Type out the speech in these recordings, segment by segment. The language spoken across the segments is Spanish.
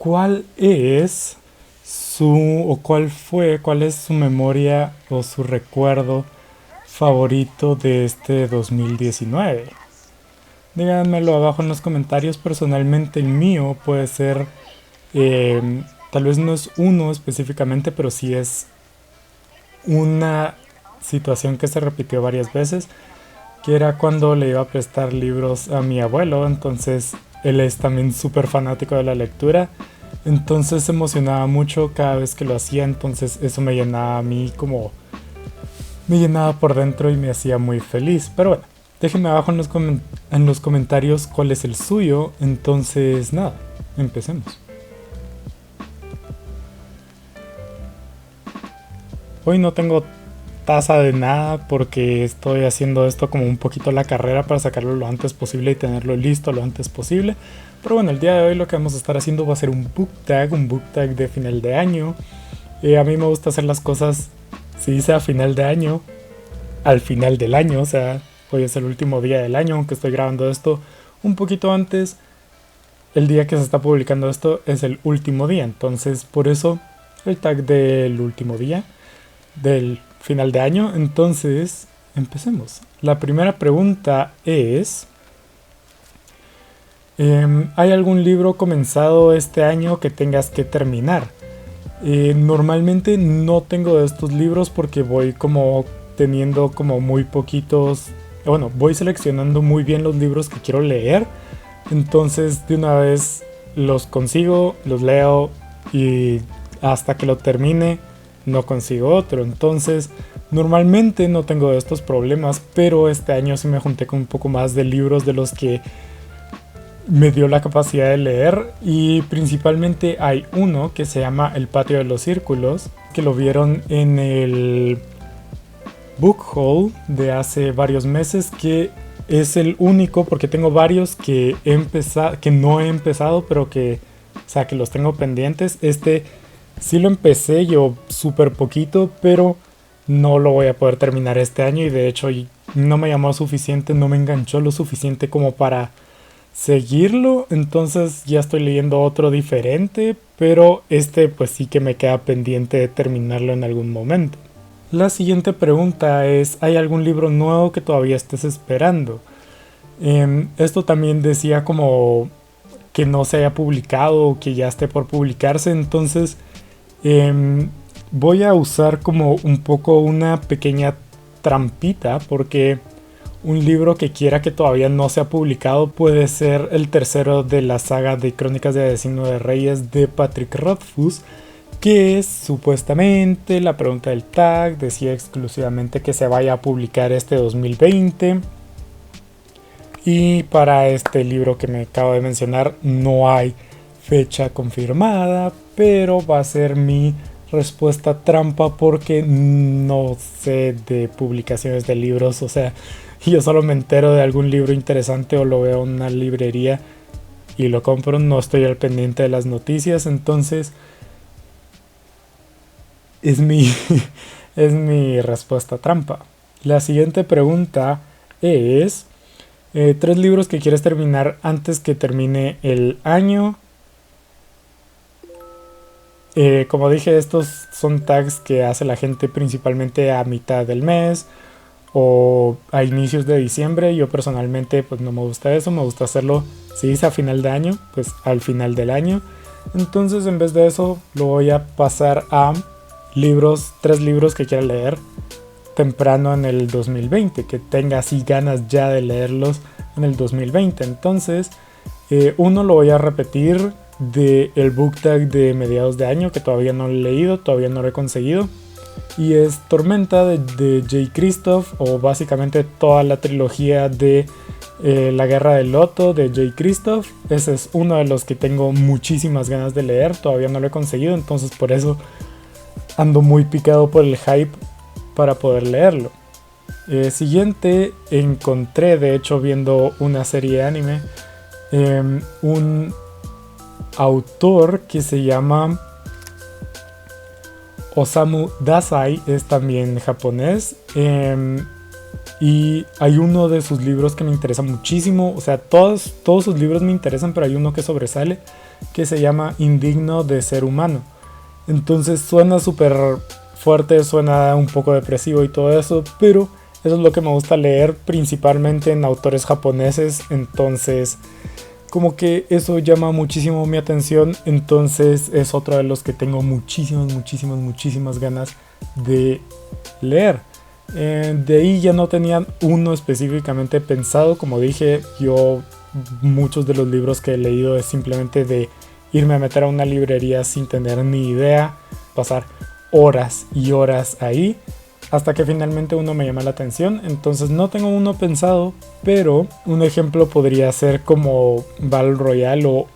¿Cuál es cuál es su memoria o su recuerdo favorito de este 2019? Díganmelo abajo en los comentarios. Personalmente el mío puede ser, tal vez no es uno específicamente, pero sí es una situación que se repitió varias veces, que era cuando le iba a prestar libros a mi abuelo. Entonces él es también súper fanático de la lectura, entonces se emocionaba mucho cada vez que lo hacía. Entonces eso me llenaba a mí como, me llenaba por dentro y me hacía muy feliz. Pero bueno, déjenme abajo en los comentarios cuál es el suyo. Entonces nada, empecemos. Hoy no tengo taza de nada porque estoy haciendo esto como un poquito la carrera para sacarlo lo antes posible y tenerlo listo lo antes posible. Pero bueno, el día de hoy lo que vamos a estar haciendo va a ser un book tag de final de año. A mí me gusta hacer las cosas, si dice a final de año, al final del año. O sea, hoy es el último día del año, aunque estoy grabando esto un poquito antes. El día que se está publicando esto es el último día, entonces por eso el tag del último día del final de año. Entonces, empecemos. La primera pregunta es, ¿hay algún libro comenzado este año que tengas que terminar? Normalmente no tengo de estos libros porque voy como teniendo como muy poquitos, bueno, voy seleccionando muy bien los libros que quiero leer. Entonces de una vez los consigo, los leo y hasta que lo termine no consigo otro. Entonces normalmente no tengo estos problemas, pero este año sí me junté con un poco más de libros de los que me dio la capacidad de leer, y principalmente hay uno que se llama El patio de los círculos, que lo vieron en el book haul de hace varios meses, que es el único, porque tengo varios que que no he empezado, pero que, o sea, que los tengo pendientes. Este sí lo empecé yo súper poquito, pero no lo voy a poder terminar este año, y de hecho no me llamó suficiente, no me enganchó lo suficiente como para seguirlo. Entonces ya estoy leyendo otro diferente, pero este pues sí que me queda pendiente de terminarlo en algún momento. La siguiente pregunta es, ¿hay algún libro nuevo que todavía estés esperando? Esto también decía como que no se haya publicado o que ya esté por publicarse. Entonces voy a usar como un poco una pequeña trampita, porque un libro que quiera que todavía no se ha publicado puede ser el tercero de la saga de Crónicas de Asesino de Reyes de Patrick Rothfuss, que es supuestamente, la pregunta del tag decía exclusivamente que se vaya a publicar este 2020. Y para este libro que me acabo de mencionar no hay fecha confirmada, pero va a ser mi respuesta trampa porque no sé de publicaciones de libros. O sea, yo solo me entero de algún libro interesante o lo veo en una librería y lo compro, no estoy al pendiente de las noticias. Entonces es mi, es mi respuesta trampa. La siguiente pregunta es, tres libros que quieres terminar antes que termine el año. Como dije, estos son tags que hace la gente principalmente a mitad del mes o a inicios de diciembre. Yo personalmente pues no me gusta eso, me gusta hacerlo, si dice a final de año, pues al final del año. Entonces en vez de eso lo voy a pasar a tres libros que quiera leer temprano en el 2020, que tenga así ganas ya de leerlos en el 2020. Entonces uno lo voy a repetir de el book tag de mediados de año, que todavía no lo he leído, todavía no lo he conseguido, y es Tormenta de Jay Kristoff, o básicamente toda la trilogía de La Guerra del Loto de Jay Kristoff. Ese es uno de los que tengo muchísimas ganas de leer, todavía no lo he conseguido, entonces por eso ando muy picado por el hype para poder leerlo. Siguiente, encontré de hecho viendo una serie de anime un autor que se llama Osamu Dazai, es también japonés, y hay uno de sus libros que me interesa muchísimo. O sea, todos sus libros me interesan, pero hay uno que sobresale, que se llama Indigno de ser humano. Entonces suena súper fuerte, suena un poco depresivo y todo eso, pero eso es lo que me gusta leer, principalmente en autores japoneses. Entonces como que eso llama muchísimo mi atención. Entonces es otro de los que tengo muchísimas ganas de leer. De ahí ya no tenía uno específicamente pensado. Como dije, yo muchos de los libros que he leído es simplemente de irme a meter a una librería sin tener ni idea, pasar horas y horas ahí hasta que finalmente uno me llama la atención. Entonces no tengo uno pensado, pero un ejemplo podría ser como Battle Royale o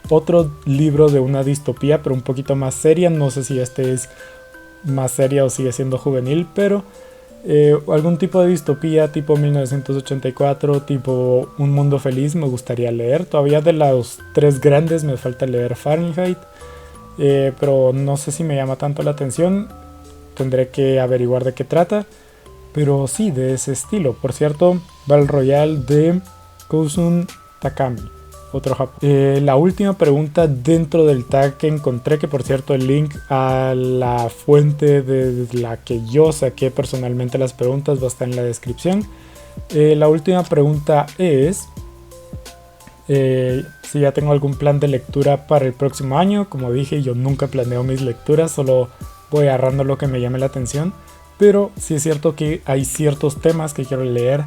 otro libro de una distopía, pero un poquito más seria. No sé si este es más seria o sigue siendo juvenil, pero algún tipo de distopía tipo 1984, tipo Un Mundo Feliz me gustaría leer. Todavía de los tres grandes me falta leer Fahrenheit, pero no sé si me llama tanto la atención. Tendré que averiguar de qué trata, pero sí, de ese estilo. Por cierto, Battle Royale de Kousun Takami, otro japonés. La última pregunta dentro del tag que encontré, que por cierto el link a la fuente de la que yo saqué personalmente las preguntas va a estar en la descripción. La última pregunta es si ya tengo algún plan de lectura para el próximo año. Como dije, yo nunca planeo mis lecturas, solo voy agarrando lo que me llame la atención, pero sí es cierto que hay ciertos temas que quiero leer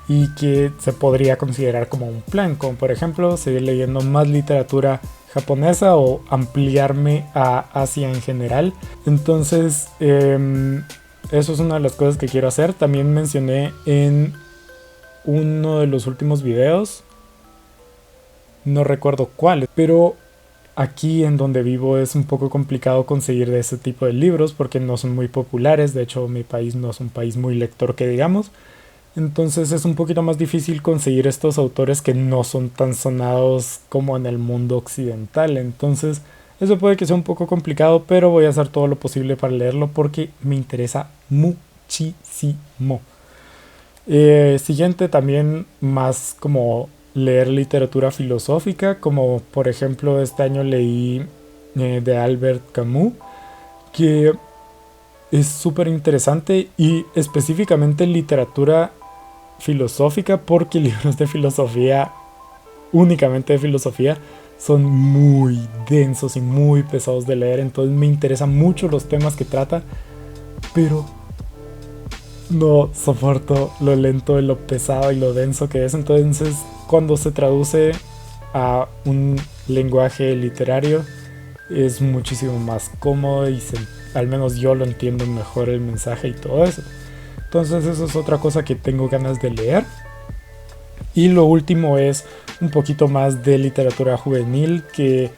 y que se podría considerar como un plan, como por ejemplo seguir leyendo más literatura japonesa o ampliarme a Asia en general. Entonces eso es una de las cosas que quiero hacer. También mencioné en uno de los últimos videos, no recuerdo cuál, pero aquí en donde vivo es un poco complicado conseguir de ese tipo de libros porque no son muy populares. De hecho, mi país no es un país muy lector que digamos. Entonces es un poquito más difícil conseguir estos autores que no son tan sonados como en el mundo occidental. Entonces eso puede que sea un poco complicado, pero voy a hacer todo lo posible para leerlo porque me interesa muchísimo. Siguiente también más como leer literatura filosófica, como por ejemplo este año leí de Albert Camus, que es súper interesante, y específicamente literatura filosófica porque libros de filosofía, únicamente de filosofía, son muy densos y muy pesados de leer. Entonces me interesan mucho los temas que trata, pero no soporto lo lento y lo pesado y lo denso que es. Entonces cuando se traduce a un lenguaje literario es muchísimo más cómodo y al menos yo lo entiendo mejor el mensaje y todo eso. Entonces eso es otra cosa que tengo ganas de leer. Y lo último es un poquito más de literatura juvenil, que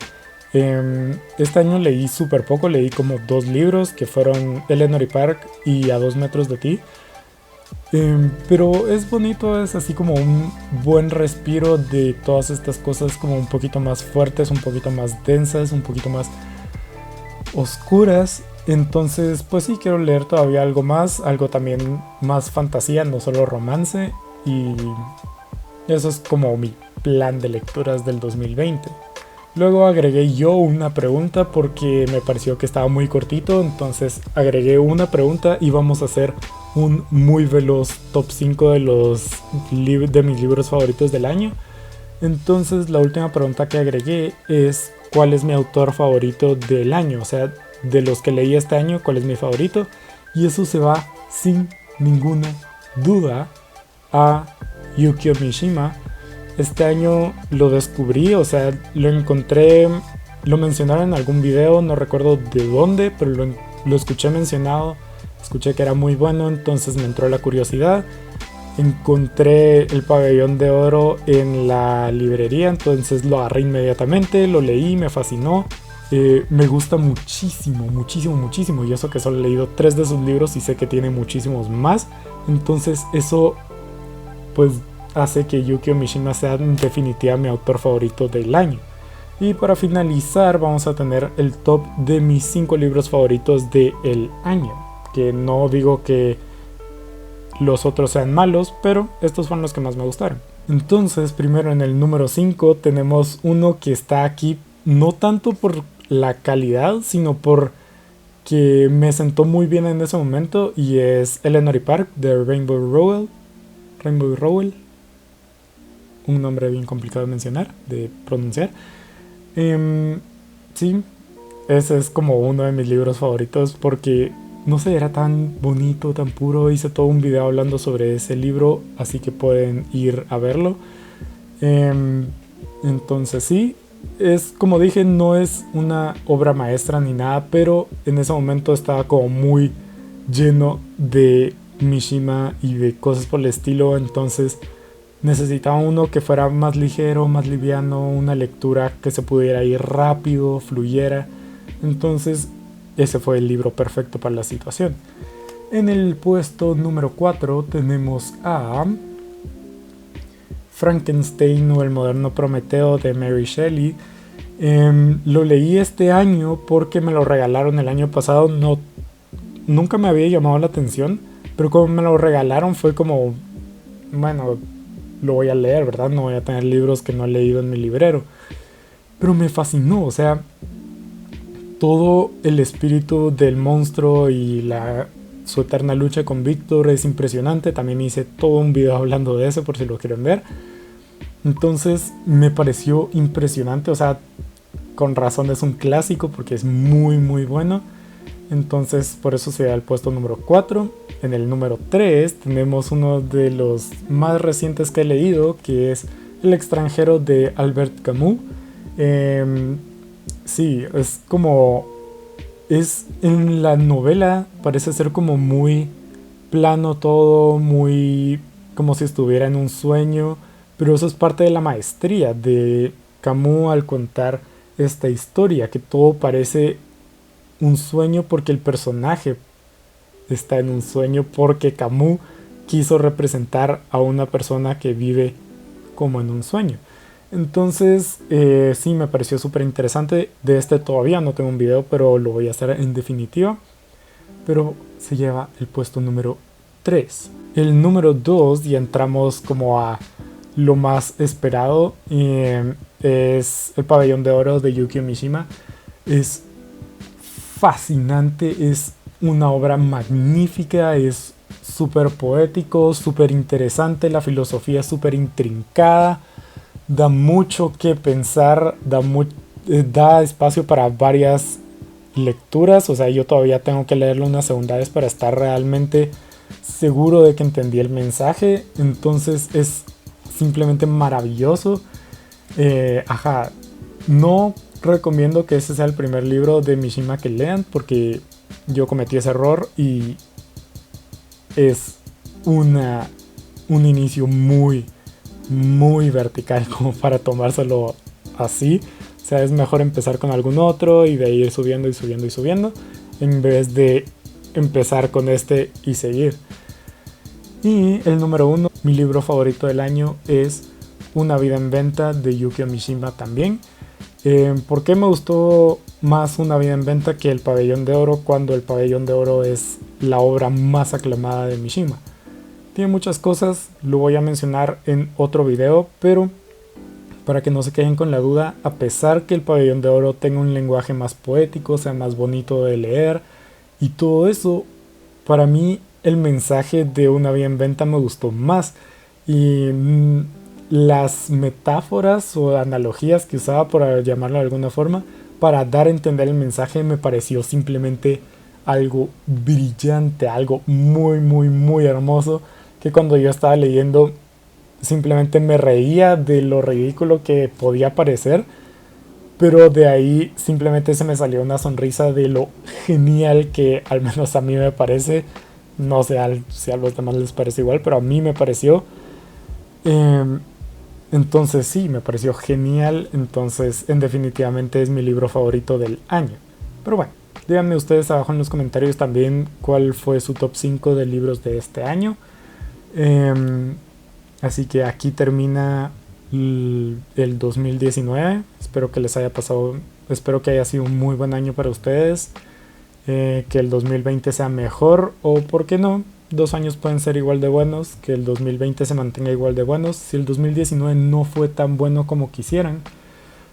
este año leí súper poco. Leí como 2 libros que fueron Eleanor y Park y A 2 metros de ti. Pero es bonito, es así como un buen respiro de todas estas cosas como un poquito más fuertes, un poquito más densas, un poquito más oscuras. Entonces pues sí, quiero leer todavía algo más, algo también más fantasía, no solo romance. Y eso es como mi plan de lecturas del 2020. Luego agregué yo una pregunta porque me pareció que estaba muy cortito. Entonces agregué una pregunta y vamos a hacer un muy veloz top 5 de mis libros favoritos del año. Entonces la última pregunta que agregué es ¿cuál es mi autor favorito del año? O sea, de los que leí este año, ¿cuál es mi favorito? Y eso se va sin ninguna duda a Yukio Mishima. Este año lo descubrí, o sea, lo encontré, lo mencionaron en algún video, no recuerdo de dónde, pero lo escuché mencionado, escuché que era muy bueno, entonces me entró la curiosidad. Encontré El Pabellón de Oro en la librería, entonces lo agarré inmediatamente, lo leí, me fascinó. Me gusta muchísimo, y eso que solo he leído 3 de sus libros y sé que tiene muchísimos más. Entonces eso pues hace que Yukio Mishima sea en definitiva mi autor favorito del año. Y para finalizar vamos a tener el top de mis 5 libros favoritos del año, que no digo que los otros sean malos, pero estos fueron los que más me gustaron. Entonces primero en el número 5 tenemos uno que está aquí no tanto por la calidad, sino por que me sentó muy bien en ese momento, y es Eleanor y Park de Rainbow Rowell, un nombre bien complicado de mencionar, de pronunciar. Em, sí, ese es como uno de mis libros favoritos porque, no sé, era tan bonito, tan puro. Hice todo un video hablando sobre ese libro, así que pueden ir a verlo. Em, entonces sí, es como dije, no es una obra maestra ni nada, pero en ese momento estaba como muy lleno de Mishima y de cosas por el estilo, entonces necesitaba uno que fuera más ligero, más liviano, una lectura que se pudiera ir rápido, fluyera. Entonces ese fue el libro perfecto para la situación. En el puesto número 4 tenemos a Frankenstein o el moderno Prometeo de Mary Shelley. Lo leí este año porque me lo regalaron el año pasado. No, nunca me había llamado la atención, pero como me lo regalaron fue como, bueno, lo voy a leer, ¿verdad? No voy a tener libros que no he leído en mi librero. Pero me fascinó, o sea, todo el espíritu del monstruo y su eterna lucha con Víctor es impresionante. También hice todo un video hablando de eso por si lo quieren ver. Entonces me pareció impresionante, o sea, con razón es un clásico porque es muy muy bueno. Entonces por eso se da el puesto número 4. En el número 3 tenemos uno de los más recientes que he leído, que es El extranjero de Albert Camus. Sí, es como... Es en la novela, parece ser como muy plano todo, muy como si estuviera en un sueño, pero eso es parte de la maestría de Camus al contar esta historia, que todo parece un sueño porque el personaje está en un sueño, porque Camus quiso representar a una persona que vive como en un sueño. Entonces, sí, me pareció súper interesante. De este todavía no tengo un video, pero lo voy a hacer en definitiva. Pero se lleva el puesto número 3. El número 2, y entramos como a lo más esperado, es El pabellón de oro de Yukio Mishima. Es fascinante, es una obra magnífica, es súper poético, súper interesante, la filosofía es súper intrincada, da mucho que pensar, da espacio para varias lecturas. O sea, yo todavía tengo que leerlo una segunda vez para estar realmente seguro de que entendí el mensaje. Entonces es simplemente maravilloso. No recomiendo que ese sea el primer libro de Mishima que lean, porque yo cometí ese error y es un inicio muy muy vertical como para tomárselo así. O sea, es mejor empezar con algún otro y de ahí ir subiendo y subiendo y subiendo, en vez de empezar con este y seguir. Y el número 1, mi libro favorito del año, es Una vida en venta de Yukio Mishima también. ¿Por qué me gustó más Una vida en venta que El pabellón de oro, cuando El pabellón de oro es la obra más aclamada de Mishima? Tiene muchas cosas, lo voy a mencionar en otro video, pero para que no se queden con la duda, a pesar que El pabellón de oro tenga un lenguaje más poético, sea más bonito de leer y todo eso, para mí el mensaje de Una vida en venta me gustó más. Y las metáforas o analogías que usaba, por llamarlo de alguna forma, para dar a entender el mensaje, me pareció simplemente algo brillante, algo muy muy muy hermoso, que cuando yo estaba leyendo simplemente me reía de lo ridículo que podía parecer, pero de ahí simplemente se me salió una sonrisa de lo genial que al menos a mí me parece. No sé si a los demás les parece igual, pero a mí me pareció. Entonces sí, me pareció genial. Entonces, definitivamente es mi libro favorito del año. Pero bueno, díganme ustedes abajo en los comentarios también cuál fue su top 5 de libros de este año. Así que aquí termina el 2019. Espero que les haya pasado, espero que haya sido un muy buen año para ustedes. Que el 2020 sea mejor, o por qué no, 2 años pueden ser igual de buenos, que el 2020 se mantenga igual de buenos. Si el 2019 no fue tan bueno como quisieran,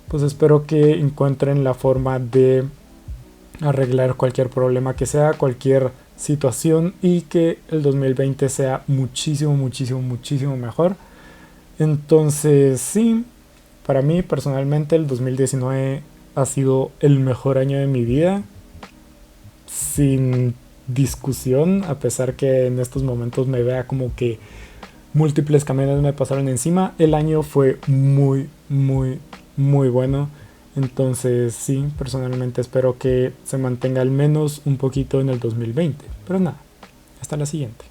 pues espero que encuentren la forma de arreglar cualquier problema que sea, cualquier situación, y que el 2020 sea muchísimo, muchísimo, muchísimo mejor. Entonces sí, para mí personalmente el 2019 ha sido el mejor año de mi vida, sin discusión, a pesar que en estos momentos me vea como que múltiples camiones me pasaron encima. El año fue muy, muy, muy bueno. Entonces sí, personalmente espero que se mantenga al menos un poquito en el 2020. Pero nada, hasta la siguiente.